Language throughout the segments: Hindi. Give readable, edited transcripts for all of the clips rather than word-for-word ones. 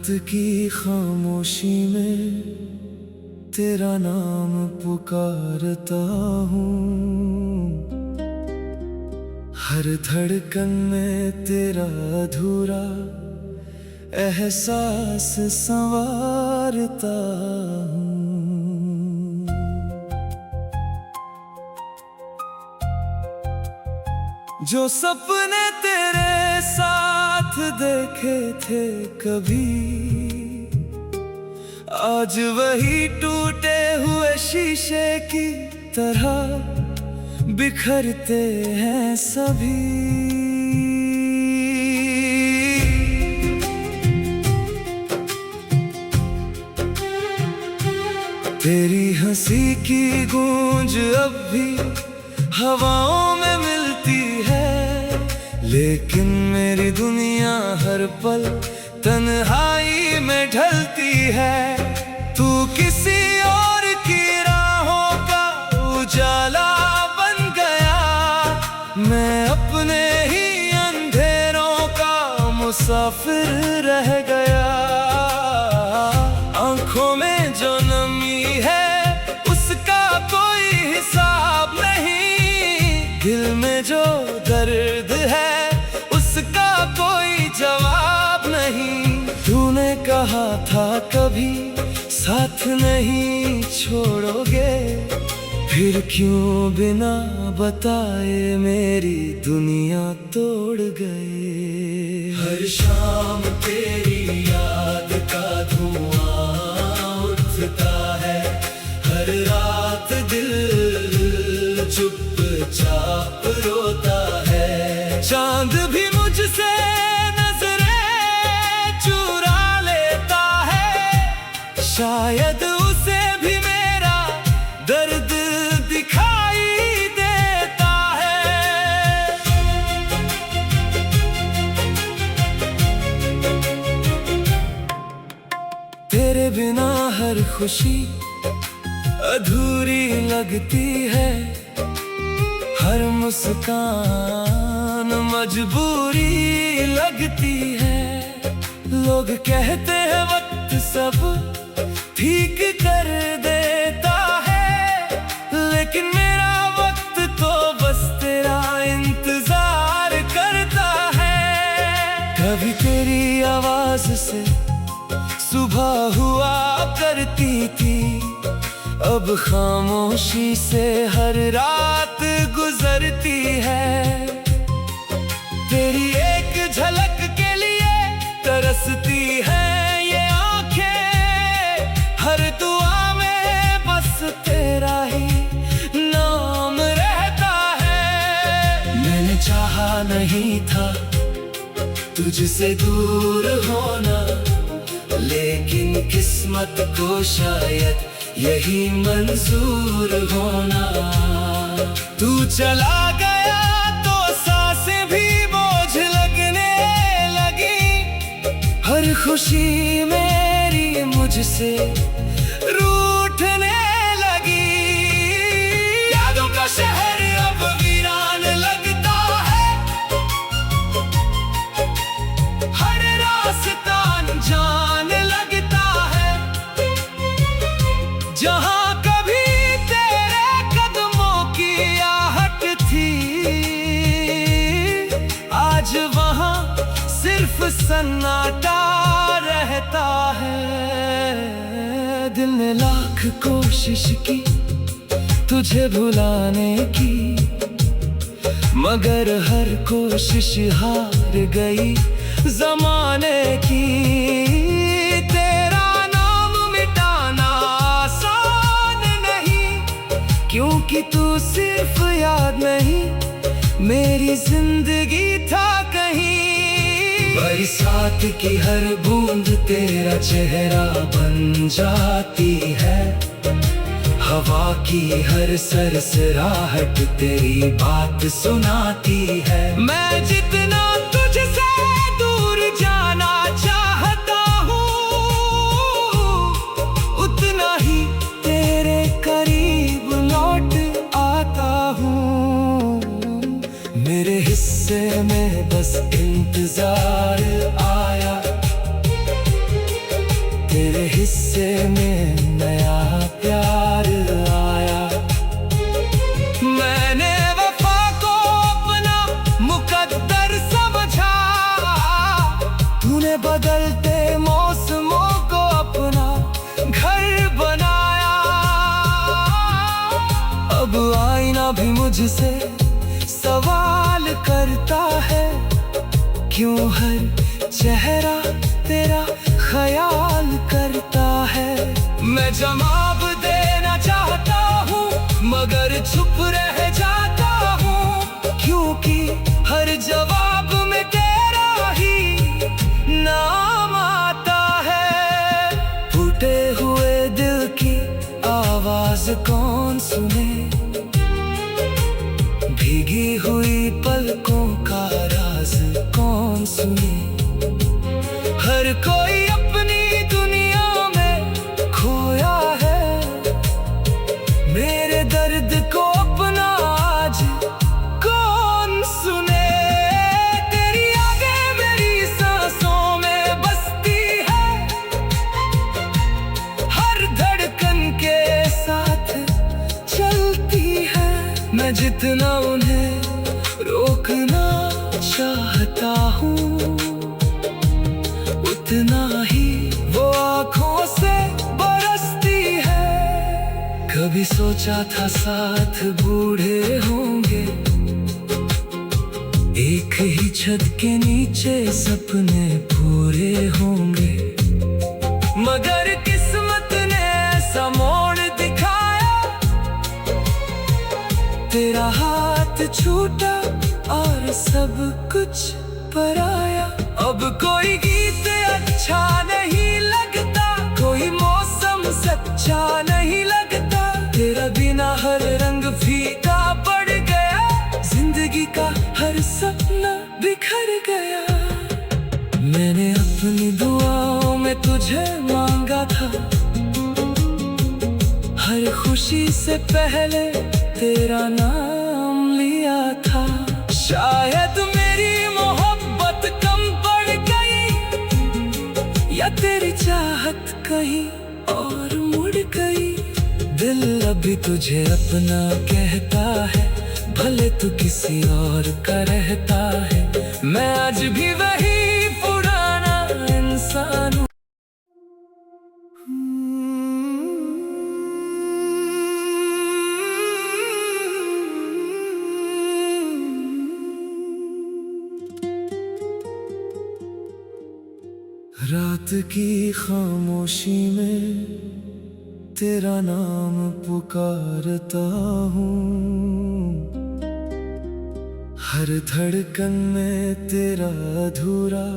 वक्त की खामोशी में तेरा नाम पुकारता हूँ। हर धड़कन में तेरा अधूरा एहसास संवारता हूँ। जो सपने तेरे साथ देखे थे कभी, आज वही टूटे हुए शीशे की तरह बिखरते हैं सभी। तेरी हंसी की गूंज अब भी हवाओं में मिलती है, लेकिन मेरी दुनिया हर पल तन्हाई में ढलती है। तू किसी और की राहों का उजाला बन गया, मैं अपने ही अंधेरों का मुसाफिर रह गया। आंखों में जो नमी है उसका कोई हिसाब नहीं, दिल में जो दर्द है उसका कोई जवाब नहीं। तूने कहा था कभी साथ नहीं छोड़ोगे, फिर क्यों बिना बताए मेरी दुनिया तोड़ गए। हर शाम तेरी याद का धुआं उठता है, हर रात दिल चुपचाप रोता है। चांद भी मुझसे नजरें चुरा लेता है, शायद उसे भी मेरा दर्द दिखाई देता है। तेरे बिना हर खुशी अधूरी लगती है, हर मुस्कान मजबूरी लगती है। लोग कहते हैं वक्त सब ठीक कर देता है, लेकिन मेरा वक्त तो बस तेरा इंतजार करता है। कभी तेरी आवाज से सुबह हुआ करती थी, अब खामोशी से हर रात गुजरती है। तेरी एक झलक के लिए तरसती है ये आंखें, हर दुआ में बस तेरा ही नाम रहता है। मैंने चाहा नहीं था तुझसे दूर होना, लेकिन किस्मत को शायद यही मंजूर होना। तू चला गया तो सांसें भी बोझ लगने लगी, हर खुशी मेरी मुझसे रूठने लगी। यादों का शहर अब वीरान लगता है, हर रास्ता अनजान लगता है। जहां कभी तेरे कदमों की आहट थी, आज वहां सिर्फ सन्नाटा रहता है। दिल ने लाख कोशिश की तुझे भुलाने की, मगर हर कोशिश हार गई जमाने की। तेरा नाम मिटाना आसान नहीं, क्योंकि तू सिर्फ याद नहीं मेरी जिंदगी था कहीं। बरसात की हर बूंद तेरा चेहरा बन जाती है, हवा की हर सरसराहट तेरी बात सुनाती है। मैं जितना तुझसे दूर जाना चाहता हूँ, उतना ही तेरे करीब लौट आता हूँ। मेरे हिस्से में बस इंतजार आया, तेरे हिस्से में नया प्यार आया। मैंने वफा को अपना मुकद्दर समझा, तूने बदलते मौसमों को अपना घर बनाया। अब आईना भी मुझसे सवाल करता है, क्यों हर चेहरा तेरा ख्याल करता है। मैं जवाब देना चाहता हूँ मगर चुप रह जाता हूँ, क्योंकि हर जवाब में तेरा ही नाम आता है। टूटे हुए दिल की आवाज कौन सुने, भीगी हुई पलकों का राज कौन सुने। हर कोई अपनी दुनिया में खोया है, मेरे दर्द को अपना आज कौन सुने। तेरी यादें मेरी सांसों में बसती है, हर धड़कन के साथ चलती है। मैं जितना उन्हें रोकना चाहता हूँ, उतना ही वो आँखों से बरसती है। कभी सोचा था साथ बूढ़े होंगे, एक ही छत के नीचे सपने पूरे होंगे, मगर किस्मत ने ऐसा मोड़ दिखाया। तेरा हाथ छूटा और सब कुछ पराया। अब कोई गीत अच्छा नहीं लगता, कोई मौसम सच्चा नहीं लगता। तेरा बिना हर रंग फीका पड़ गया, जिंदगी का हर सपना बिखर गया। मैंने अपनी दुआओं में तुझे मांगा था, हर खुशी से पहले तेरा नाम लिया था। शायद मेरी मोहब्बत कम पड़ गई, या तेरी चाहत कहीं और मुड़ गई। दिल अभी तुझे अपना कहता है, भले तू किसी और का रहता है। मैं आज भी वही पुराना इंसान हूँ। रात की खामोशी में तेरा नाम पुकारता हूँ, हर धड़कन में तेरा अधूरा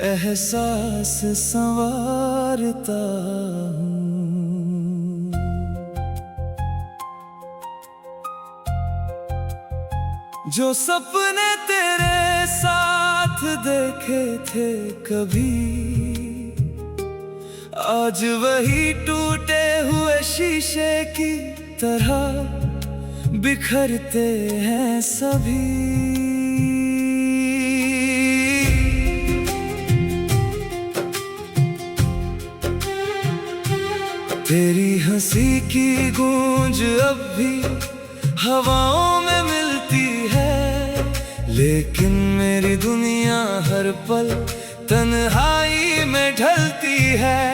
एहसास संवारता हूँ। जो सपने तेरे साथ देखे थे कभी, आज वही टूटे हुए शीशे की तरह बिखरते हैं सभी। तेरी हंसी की गूंज अब भी हवाओं में मिलती है, लेकिन मेरी दुनिया हर पल तन्हाई में ढलती है।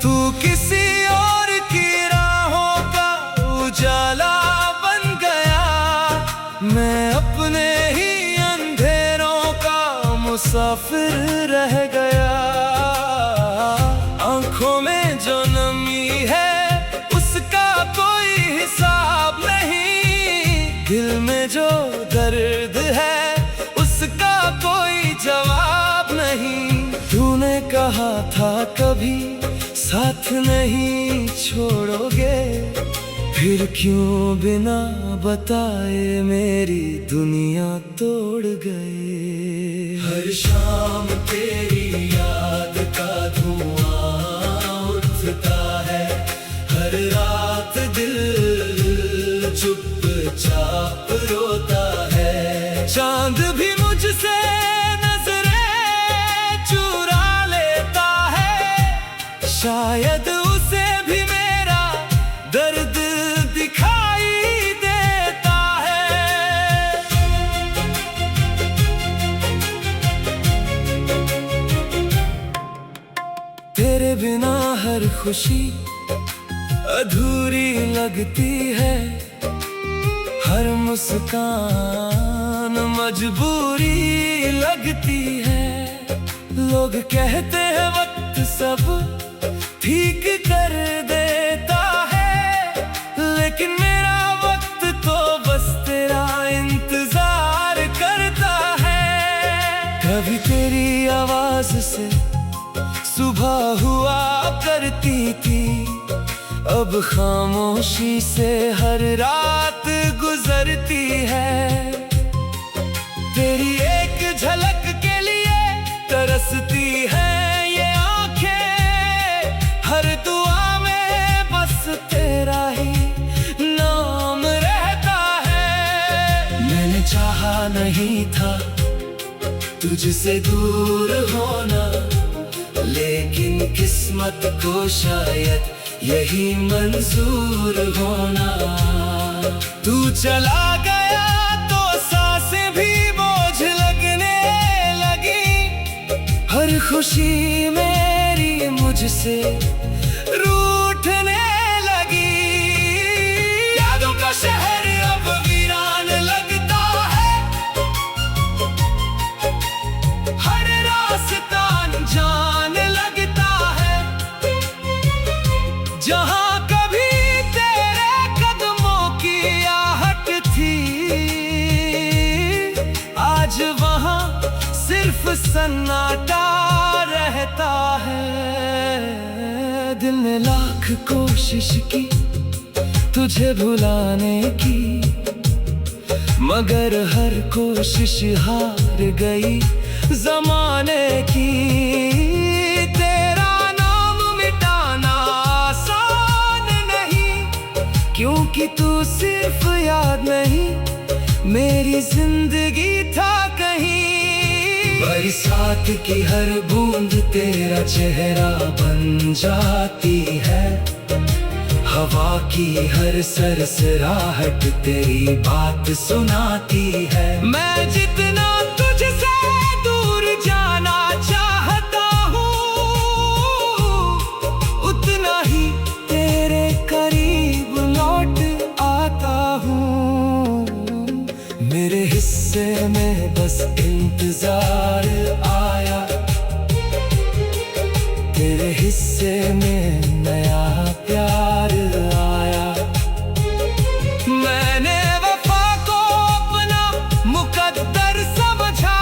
तू किसी और की राहों का उजाला बन गया, मैं अपने ही अंधेरों का मुसाफिर रह गया। आंखों में जो नमी है उसका कोई हिसाब नहीं, दिल में जो दर्द है उसका कोई जवाब नहीं। तूने कहा था कभी साथ नहीं छोड़ोगे, फिर क्यों बिना बताए मेरी दुनिया तोड़ गए। हर शाम तेरी याद का धुआं उठता है, हर रात दिल चुपचाप रोता है। चांद भी मुझसे नजरें चुरा लेता है, शायद उसे भी मेरा दर्द दिखाई देता है। तेरे बिना हर खुशी अधूरी लगती है, हर मुस्कान मजबूरी लगती है। लोग कहते हैं वक्त सब ठीक कर देता है, लेकिन मेरा वक्त तो बस तेरा इंतजार करता है। कभी तेरी आवाज से सुबह हुआ करती थी, अब खामोशी से हर रात गुजरती है। तेरी एक झलक के लिए तरसती है ये आंखें, हर दुआ में बस तेरा ही नाम रहता है। मैंने चाहा नहीं था तुझसे दूर होना, लेकिन किस्मत को शायद यही मंजूर होना। तू चला गया तो सांसें भी बोझ लगने लगी, हर खुशी मेरी मुझसे रूठने लगी। यादों का शहर अब वीरान लगता है, हर रास्ता अनजान लगता है। जहाँ कभी तेरे कदमों की आहट थी, आज वहाँ सिर्फ सन्नाटा रहता है। दिल ने लाख कोशिश की तुझे भुलाने की, मगर हर कोशिश हार गई जमाने की। तेरा नाम मिटाना आसान नहीं, क्योंकि तू सिर्फ याद नहीं, मेरी जिंदगी था कहीं। बरसात की हर बूंद तेरा चेहरा बन जाती है, हवा की हर सरसराहट तेरी बात सुनाती है। मैं जितना तुझसे दूर जाना चाहता हूँ, उतना ही तेरे करीब लौट आता हूँ। मेरे हिस्से में बस इंतजार आया, तेरे हिस्से में नया प्यार आया। मैंने वफा को अपना मुकद्दर समझा,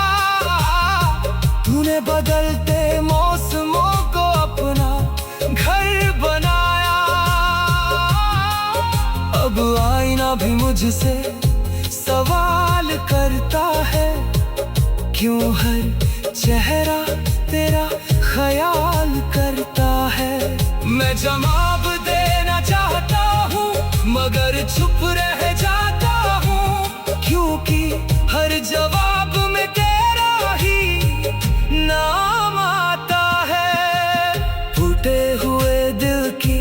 तूने बदलते मौसमों को अपना घर बनाया। अब आईना भी मुझसे सवाल करता है, क्यों हर चेहरा तेरा ख्याल करता है। मैं जवाब देना चाहता हूँ, मगर चुप रह जाता हूँ, क्योंकि हर जवाब में तेरा ही नाम आता है। टूटे हुए दिल की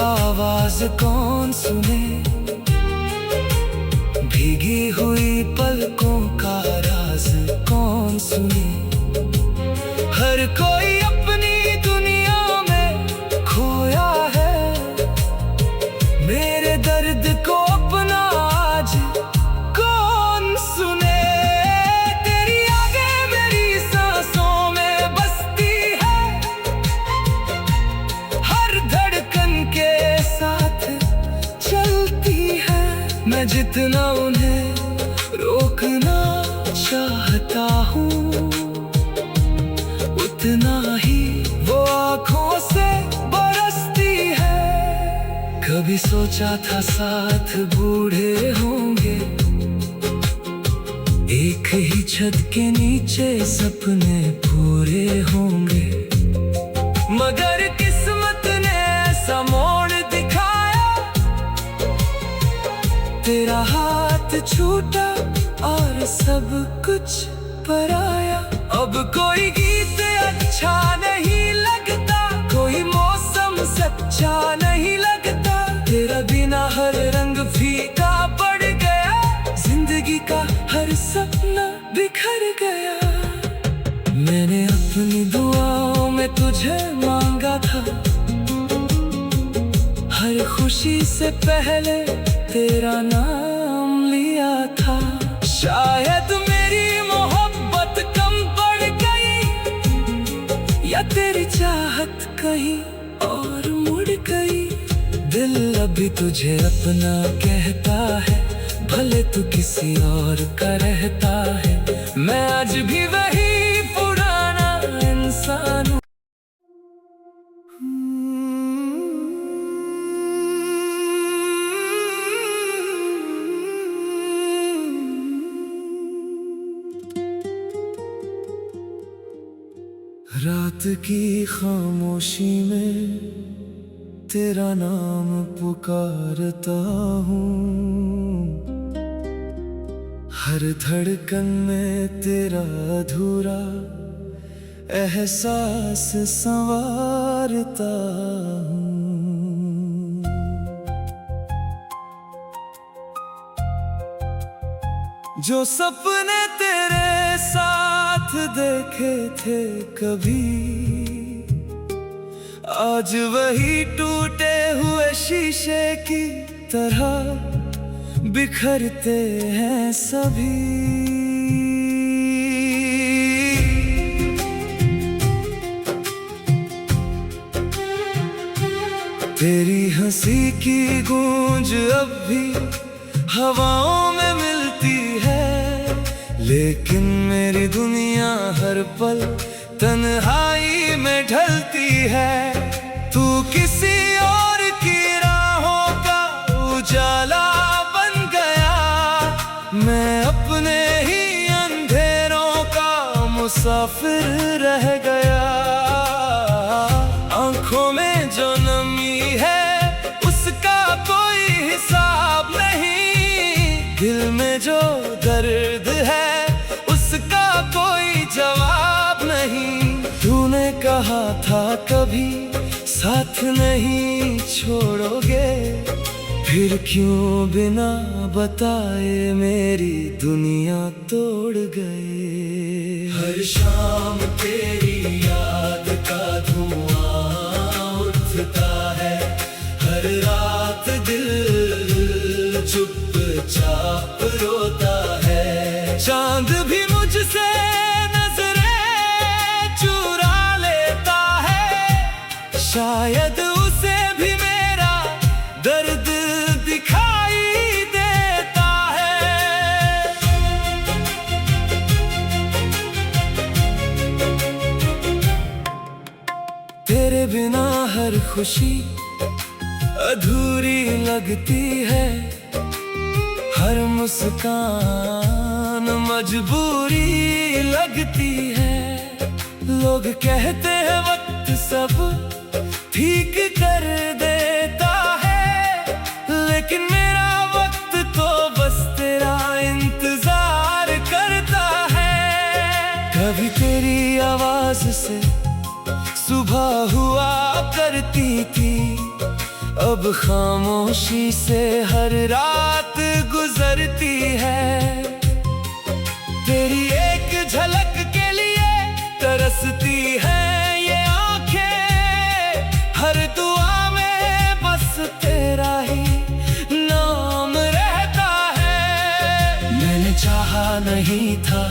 आवाज कौन सुने, भीगी हुई पलकों का राज कौन सुने। हर कोई अपनी दुनिया में खोया है, मेरे दर्द को अपना आज कौन सुने। तेरी आगे मेरी सांसों में बसती है, हर धड़कन के साथ चलती है। मैं जितना उन्हें रोकना चाहता हूँ, उतना ही वो आँखों से बरसती है। कभी सोचा था साथ बूढ़े होंगे, एक ही छत के नीचे सपने पूरे होंगे, मगर किस्मत ने ऐसा मोड़ दिखाया। तेरा हाथ छूटा और सब कुछ पराया। अब कोई गीत अच्छा नहीं लगता, कोई मौसम अच्छा नहीं लगता, तेरा बिना हर रंग फीका पड़ गया, जिंदगी का हर सपना बिखर गया। मैंने अपनी दुआओं में तुझे मांगा था, हर खुशी से पहले तेरा नाम लिया था। शायद मेरी मोहब्बत कम पड़ गई, या तेरी चाहत कहीं और मुड़ गई। दिल अभी तुझे अपना कहता है, भले तू किसी और का रहता है। मैं आज भी वही पुराना इंसान हूँ। रात की खामोशी में तेरा नाम पुकारता हूँ, हर धड़कन में तेरा अधूरा एहसास संवारता हूँ। जो सपने तेरे साथ देखे थे कभी, आज वही टूटे हुए शीशे की तरह बिखरते हैं सभी। तेरी हंसी की गूंज अब भी हवाओं में मिलती है, लेकिन मेरी दुनिया हर पल तन्हाई में ढलती है। तू किसी और की राहों का उजाला बन गया, मैं अपने ही अंधेरों का मुसाफिर रह गया। आंखों में जो नमी है उसका कोई हिसाब नहीं, दिल में जो दर्द है उसका कोई जवाब नहीं। तूने कहा था कभी साथ नहीं छोड़ोगे, फिर क्यों बिना बताए मेरी दुनिया तोड़ गए। हर शाम तेरी याद का धुआं उठता है, हर रात दिल चुपचाप रोता है। चांद भी मुझसे नजरें चुरा लेता है, शायद उसे भी मेरा दर्द दिखाई देता है। तेरे बिना हर खुशी अधूरी लगती है, हर मुस्कान मजबूरी लगती है। लोग कहते हैं वक्त सब ठीक कर देता है, लेकिन मेरा वक्त तो बस तेरा इंतजार करता है। कभी तेरी आवाज से सुबह हुआ करती थी, अब खामोशी से हर रात गुजरती है। तेरी एक झलक के लिए तरसती है ये आंखें, हर दुआ में बस तेरा ही नाम रहता है। मैंने चाहा नहीं था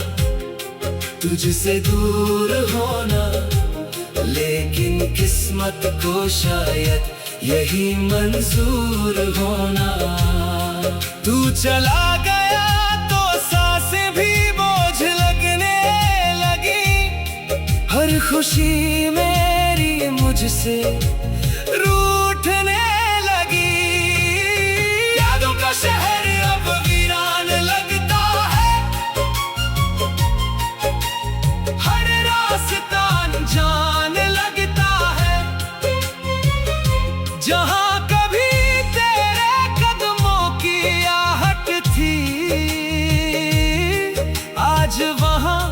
तुझसे दूर होना, लेकिन किस्मत को शायद यही मंजूर होना। तू चला गया तो सांसें भी बोझ लगने लगी, हर खुशी मेरी मुझसे रूठने लगी। यादों का शहर अब वीरान लगता है, हर रास्ता अनजान लगता है। जहां कभी तेरे कदमों की आहट थी, आज वहां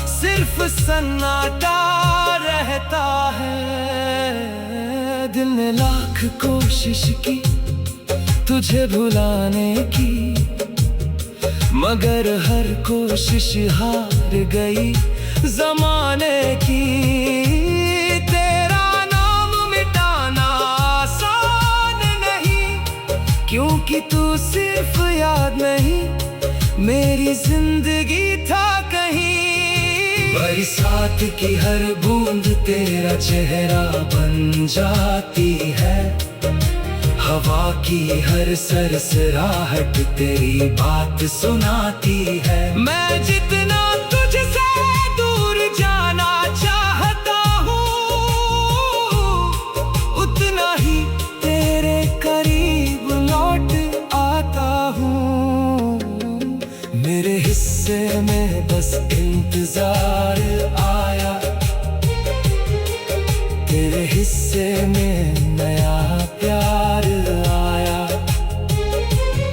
सिर्फ सन्नाटा रहता है। दिल ने लाख कोशिश की तुझे भुलाने की, मगर हर कोशिश हार गई जमाने की। तेरा नाम मिटाना आसान नहीं, क्योंकि तू सिर्फ याद नहीं, मेरी जिंदगी था कहीं। बरसात की हर बूंद तेरा चेहरा बन जाती है, हवा की हर सरसराहट तेरी बात सुनाती है। मैं जितना तुझसे दूर जाना चाहता हूँ, उतना ही तेरे करीब लौट आता हूँ। मेरे हिस्से में बस इंतजार आया, तेरे हिस्से में नया प्यार आया।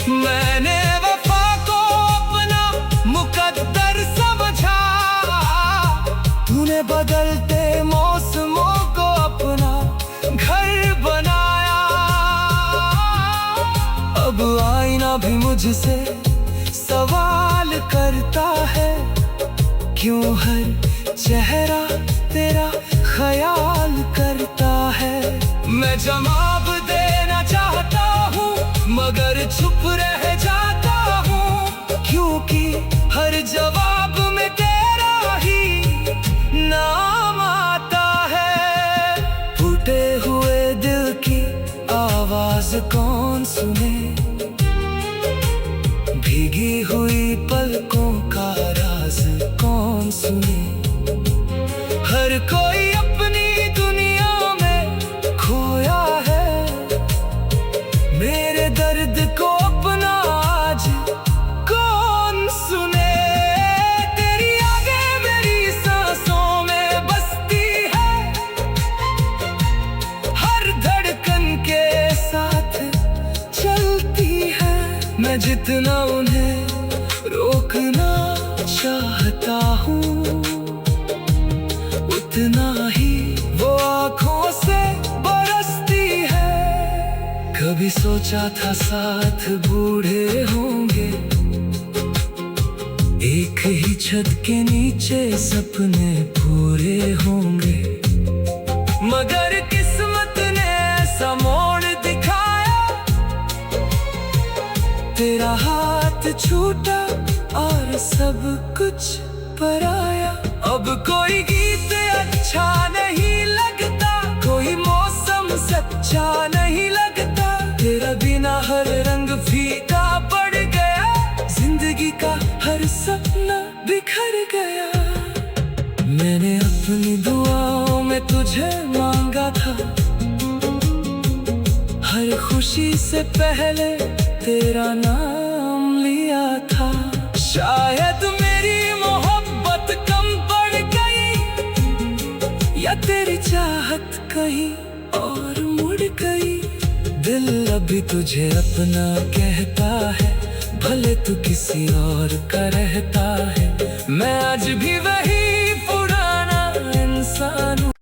मैंने वफा को अपना मुकद्दर समझा, तूने बदलते मौसमों को अपना घर बनाया। अब आईना भी मुझसे सवाल करता है, क्यों हर चेहरा तेरा ख्याल करता है। मैं जवाब देना चाहता हूँ, मगर चुप रह जाता हूँ, क्योंकि हर जवाब में तेरा ही नाम आता है। टूटे हुए दिल की आवाज कौन सुने, भीगी हुई पलकों का राज कौन सुने। हर कोई अपनी दुनिया में खोया है, मेरे दर्द को अपना आज कौन सुने। तेरी आगे मेरी सांसों में बसती है, हर धड़कन के साथ चलती है। मैं जितना उन्हें रोकना चाहता हूँ, उतना ही वो आँखों से बरसती है। कभी सोचा था साथ बूढ़े होंगे, एक ही छत के नीचे सपने पूरे होंगे, मगर किस्मत ने ऐसा मोड़ दिखाया। तेरा हाथ छूटा और सब कुछ पराया। अब कोई गीत अच्छा नहीं लगता, कोई मौसम सच्चा नहीं लगता, तेरा बिना हर रंग फीका पड़ गया, जिंदगी का हर सपना बिखर गया। मैंने अपनी दुआओं में तुझे मांगा था, हर खुशी से पहले तेरा नाम लिया था। शायद मेरी मोहब्बत कम पड़ गई, या तेरी चाहत कहीं और मुड़ गई। दिल अभी तुझे अपना कहता है, भले तू किसी और का रहता है। मैं आज भी वही पुराना इंसान हूँ।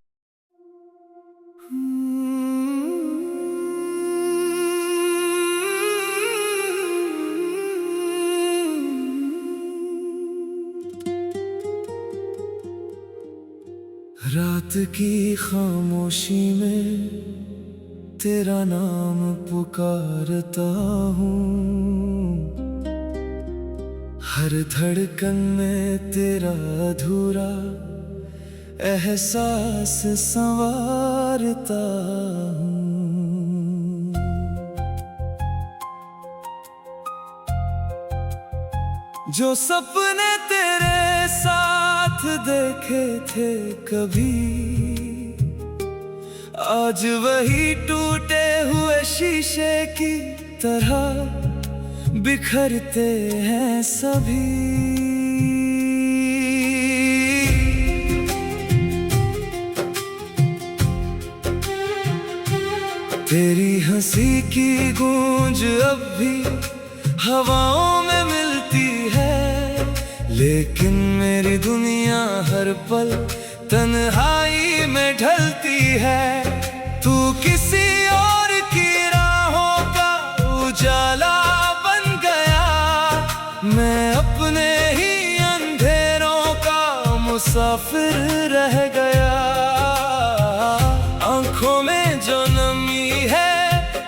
रात की खामोशी में तेरा नाम पुकारता हूँ, हर धड़कन में तेरा अधूरा एहसास संवारता हूँ। जो सपने तेरे साथ देखे थे कभी, आज वही टूटे हुए शीशे की तरह बिखरते हैं सभी। तेरी हंसी की गूंज अब भी हवाओं में मिलती है, लेकिन मेरी दुनिया हर पल तन्हाई में ढलती है। तू किसी आंखों में जो नमी है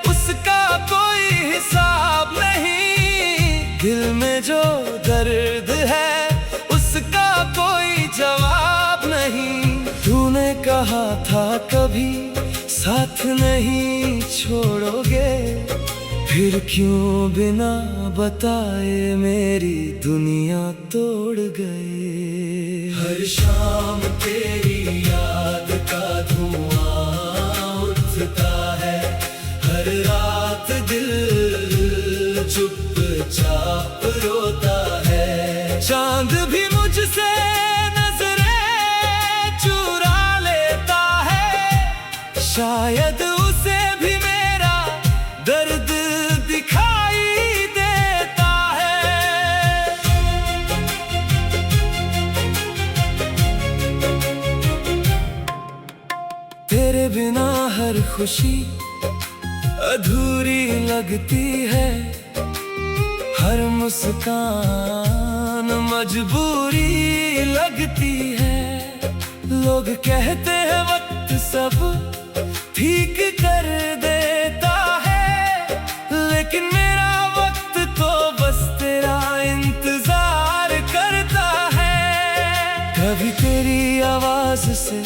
उसका कोई हिसाब नहीं, दिल में जो दर्द है उसका कोई जवाब नहीं। तूने कहा था कभी साथ नहीं छोड़ोगे, फिर क्यों बिना बताए मेरी दुनिया तोड़ गए। हर शाम तेरी याद का धुआं उठता है, हर रात दिल चुपचाप रोता है। चांद भी मुझसे नजरें चुरा लेता है, शायद उसे भी मेरा दर्द दिखाई देता है। तेरे बिना हर खुशी अधूरी लगती है, हर मुस्कान मजबूरी लगती है। लोग कहते हैं वक्त सब ठीक कर देता है, लेकिन मेरा वक्त तो बस तेरा इंतजार करता है। कभी तेरी आवाज से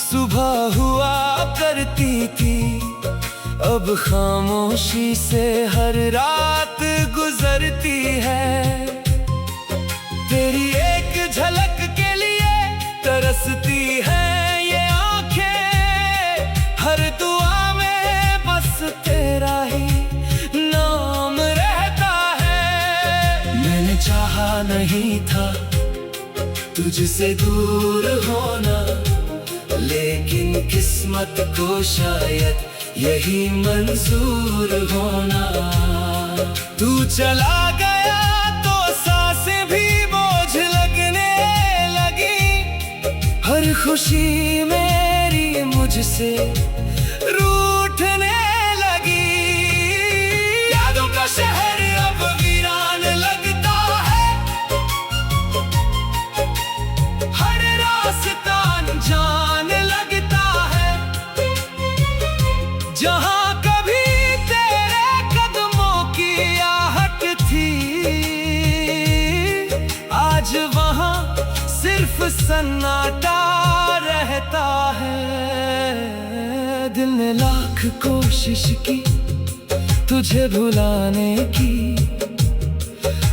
सुबह हुआ करती थी, अब खामोशी से हर रात गुजरती है। तेरी एक झलक के लिए तरसती है ये आंखें, हर दुआ में बस तेरा ही नाम रहता है। मैंने चाहा नहीं था तुझसे दूर होना, लेकिन किस्मत को शायद यही मंजूर होना। तू चला गया तो सांसें भी बोझ लगने लगी, हर खुशी मेरी मुझसे रूठने लगी। यादों का शहर अब वीरान लगता है, हर रास्ता अनजान लगता है। जहाँ कभी तेरे कदमों की आहट थी, आज वहाँ सिर्फ सन्नाटा रहता है। दिल ने लाख कोशिश की तुझे भुलाने की,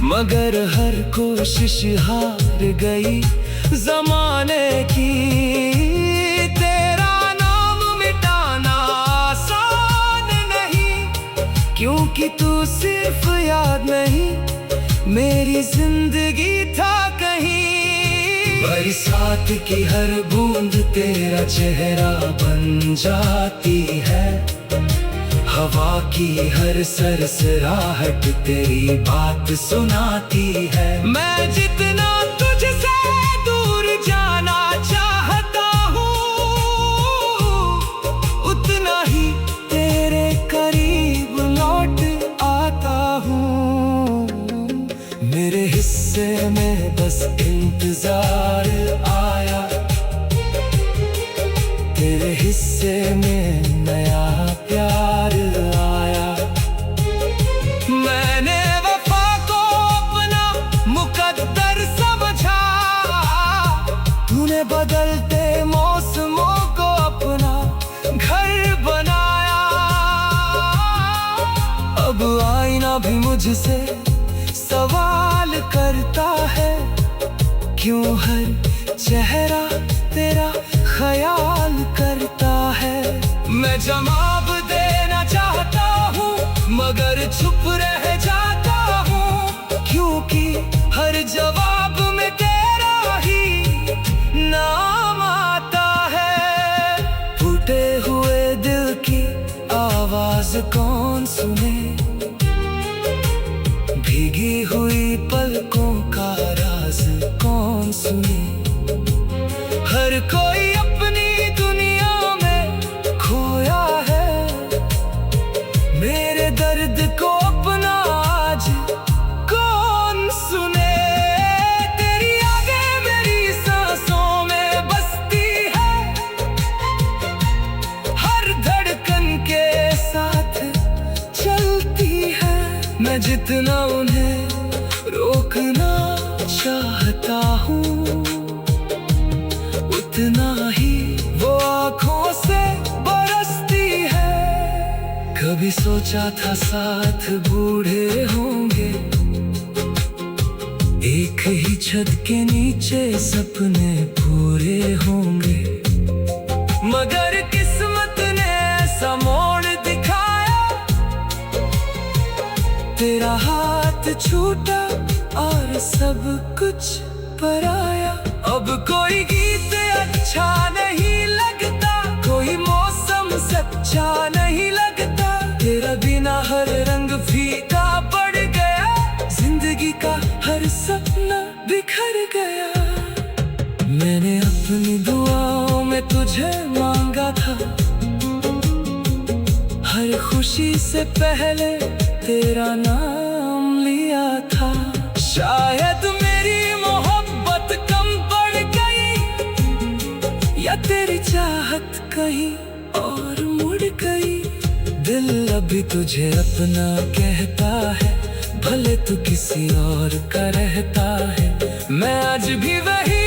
मगर हर कोशिश हार गई जमाने की। तेरा नाम मिटाना आसान नहीं, क्योंकि तू सिर्फ याद नहीं मेरी जिंदगी था कहीं। बरसात की हर बूंद तेरा चेहरा बन जाती है, हवा की हर सरसराहट तेरी बात सुनाती है। मैं जितना तुझसे दूर जाना चाहता हूँ, उतना ही तेरे करीब लौट आता हूँ। मेरे हिस्से में बस इंतजार आया, तेरे हिस्से में नया प्यार आया। मैंने वफा को अपना मुकद्दर समझा, तूने बदलते मौसमों को अपना घर बनाया। अब आईना भी मुझसे सवाल करता है, क्यों हर चेहरा तेरा ख्याल करता है। मैं जवाब देना चाहता हूँ मगर चुप रह जाता हूँ, क्योंकि हर जवाब में तेरा ही नाम आता है। टूटे हुए दिल की आवाज कौन सुने, भीगी हुई पलकों का राज कौन सुने। हर कोई अपनी दुनिया में खोया है, मेरे दर्द को अपना आज कौन सुने। तेरी यादें मेरी सांसों में बसती है, मैं जितना उन्हें रोकना चाहता हूँ, उतना ही वो आँखों से बरसती है। कभी सोचा था साथ बूढ़े होंगे, एक ही छत के नीचे सपने पूरे होंगे, मगर किस्मत ने ऐसा मोड़ दिखाया, तेरा हाथ छूटा और सब कुछ पराया। अब कोई गीत अच्छा नहीं लगता, कोई मौसम सच्चा नहीं लगता, तेरा बिना हर रंग फीका पड़ गया, जिंदगी का हर सपना बिखर गया। मैंने अपनी दुआओं में तुझे मांगा था, हर खुशी से पहले तेरा नाम लिया था। शायद मेरी मोहब्बत कम पड़ गई, या तेरी चाहत कहीं और मुड़ गई। दिल अभी तुझे अपना कहता है, भले तू किसी और का रहता है, मैं आज भी वही